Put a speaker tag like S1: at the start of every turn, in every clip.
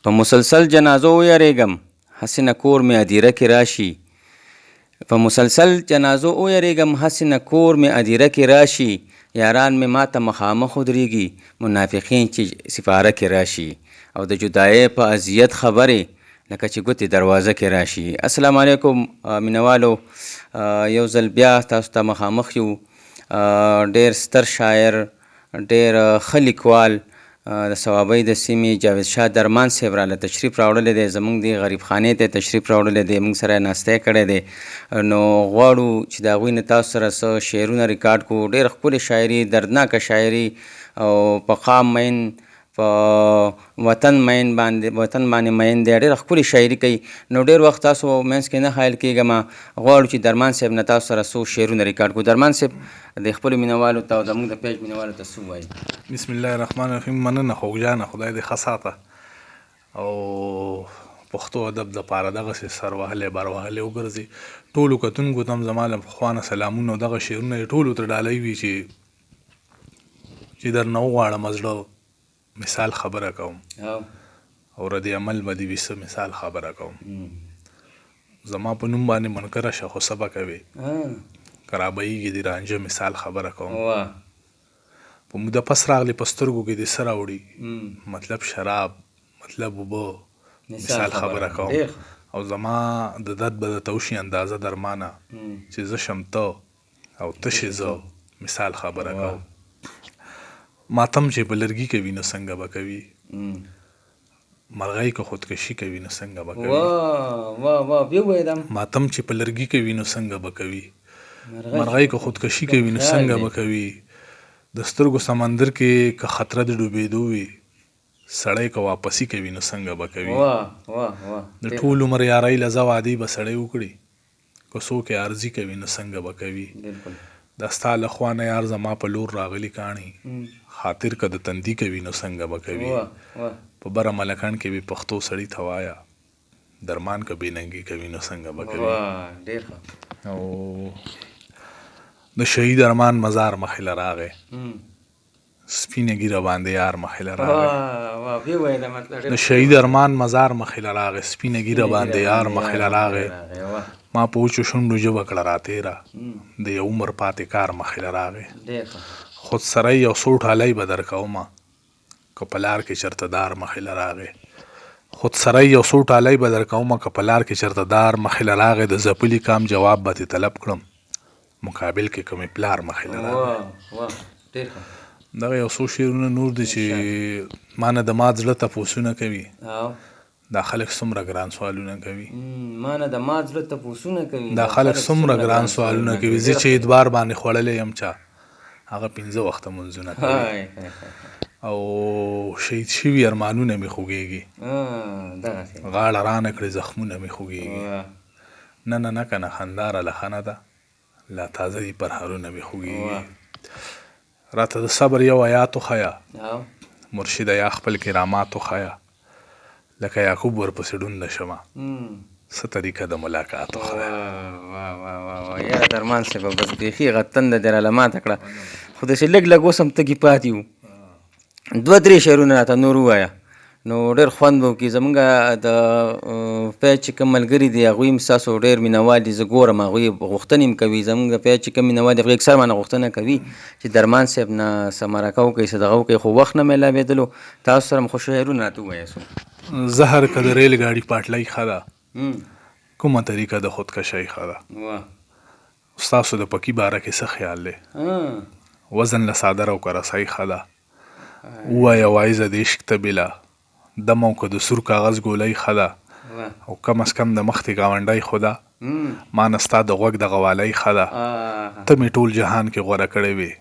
S1: په مسلسل جنازو ویریږم هسې نه کور مې ادیره کې راشي په مسلسل جنازو ویریږم هسې نه کور مې ادیره کې راشي یاران مې ماته مخامخ ودرېږي منافقین چې سپاره کې راشي او د جدایۍ په اذیت خبرې لکه چې ګوتې دروازه کې راشي. السلام علیکم مینوالو، یو ځل بیا تاسو ته مخامخ یو. ډېر ستر شاعر، ډېر ښه لیکوال د صوابۍ د سیمې جاوید شاه درمان صاحب راله تشریف راوړلی دی، زموږ دې غریب خانې ته تشریف راوړلی دی، موږ سره یې ناستی کړی دی. نو غواړو چې د هغوی نه تاسو سره څه شعرونه ریکارډ کړو. ډېر ښکلې شاعري، دردناکه شاعري او په قام مین، په وطن باندې مین دی، ډېره ښکلې شاعري کوي. نو ډېر وخت تاسو منځ کې نه خیال کېږم، غواړو چې درمان صاحب نه تاسو سره څو شعرونه ریکارډ کړو. درمان صاحب د خپلو مینوالو ته او زموږ د پیج مینوالو ته څه وایي؟
S2: بسم الله الرحمن الرحیم. مننه خوږجانه، خدای دې ښه ساته او پښتو ادب دپاره دغسې سر وهلی بر وهلی وګرځي. ټولو کتونکو ته هم زما له پخوا نه سلامونه او دغه شعرونه یې ټولو ته ډالۍ وي چې درنه وغواړم زړه مثال خبره کوم او رد عمل به دې وي څه مثال خبره کوم. زما په نوم باندې منکره شه خو څه به کوې، که رابهیږي دې رانجه مثال خبره کوم. په موده پس راغلی په سترګو کې دې څه راوړي، مطلب شراب، مطلب اوبه، مثال خبره کوم. او زما د درد به درته وشي اندازه درمانه چې زه شم ته او ته شې زه مثال خبره کوم. ماتم چې په لرګي کوي نو څنګه به کوي، مرغۍ که خودکشي کوي نو څنګه به کوي. ماتم چې په لرګي کوي نو څنګه به کوي، مرغۍ که خودکشي کوي نو څنګه به کوي. د سترګو سمندر کې که خطره د ډوبېدو وي، سړی که واپسي کوي نو څنګه به کوي. د ټول عمر یارۍ له زه وعدې به سړی وکړي، که څوک یې عرضي کوي نو څنګه به کوي. د ستا له خوا نه یار زما په لور راغلي کاڼي، خاطر که د تندي کوي نو څنګه به کوي. په بره ملکان کې به پښتو سړي ته وایه، درمان که بېننګي کوي نو څنګه به کوي. او د شهید ارمان مزار مخې له راغی، سپینه ږیره باندې یار مخې له راغی. د شهید ارمان مزار مخې له راغی، سپینه ږیره باندې یار مخې له راغی. ما په وچو شونډو ژبه کړه راتېره، د یو عمر پاتې کار مخې له راغی. خودسرۍ او څو ټالۍ به درکومه، که په لار کې چېرته دار مخې له راغی. خودسرۍ او څو ټالۍ به درکومه، که په لار کې چېرته دار مخې له راغی. د ځپلي کام جواب به ترې طلب کړم، مقابل کې که مې پلار مخې له راغی. دغه یو څو شعرونه نور دي چې ما نه د مات زړه تپوسونه کوي. دا خلک څومره ګران سوالونه کوي،
S1: ما نه د مات زړه تپوسونه کوي.
S2: دا خلک څومره ګران سوالونه کوي. زه چې اتبار باندې خوړلی یم چا، هغه 15 وخته منځونه کوي. او شهید شوي ارمانونه مې خوږېږي، غاړه رانه کړې زخمونه مې خوږېږي. نه نه نه که نه خنداره لخنه ده، لا تازه دي پرهرونه مې خوږېږي. راته د صبر یو آیات وښیه، مرشده یا خپل کرامات وښیه، لکه یعقوب ورپسې ډونده شمه، څه طریقه د ملاقات وښیه.
S1: یاره درمان صاحب بس بیخي هغه تنده دې راله ماته کړه، خو داسې لږ لږ اوس هم تږي پاتې وو. 2-3 شعرونه راته نور ووایه نو ډېر خوند به وکړي. زموږ د پیج چې کوم ملګري دي هغوی هم ستاسو ډېر مینوال دي، زه ګورم هغوی غوښتنې هم کوي. زموږ د پیج چې کوم مینوال دي هغوی اکثر مانه غوښتنه کوي چې درمان صاحب نه څه مرکه وکړئ، څه دغه وکړئ، خو وخت نه میلاوېدلو. تاسو سره هم خو شعرونه راته ووایاست.
S2: زهر که د ریل ګاډي پاټلۍ ښه ده، کومه طریقه د خودکشۍ ښه ده. ستاسو د پکي باره کې څه خیال دی، وزن له څادر او که رسۍ ښه ده. ووایه وایزه د عشق ته بله، دم او که د سور کاغذ ګولۍ ښه ده. او کم از کم د مخ دې ګاونډی خو ده، ما نه ستا د غوږ د غوالۍ ښه ده. ته مې ټول جهان کې غوره کړی وې،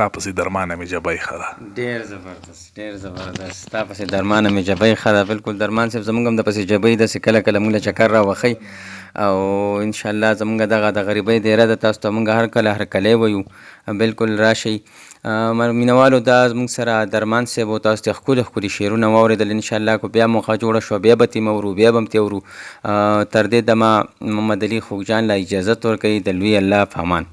S2: تا پسې درمانه مې جبۍ ښه ده.
S1: ډېر زبردست، ډېر زبردست. تا پسې درمانه مې جبۍ ښه ده. بالکل درمان صاحب زموږ هم د پسې جبۍ داسې کله کله موږ له چکر راوښئ، او انشاءالله زموږ دغه د غریبۍ دیره ده، تاسو ته موږ هر کله هرکلی ویو، بالکل راشئ. مینوالو دا زموږ سره درمان صاحب و، تاسو ته ښکلي ښکلي شعرونه واورېدل. انشاءالله که بیا موقع جوړه شوه بیا به ترې اورو، بیا به هم ترې اورو. تر دې دمه محمد علي خوږجان له اجازت ورکوي. د لوی الله په امان.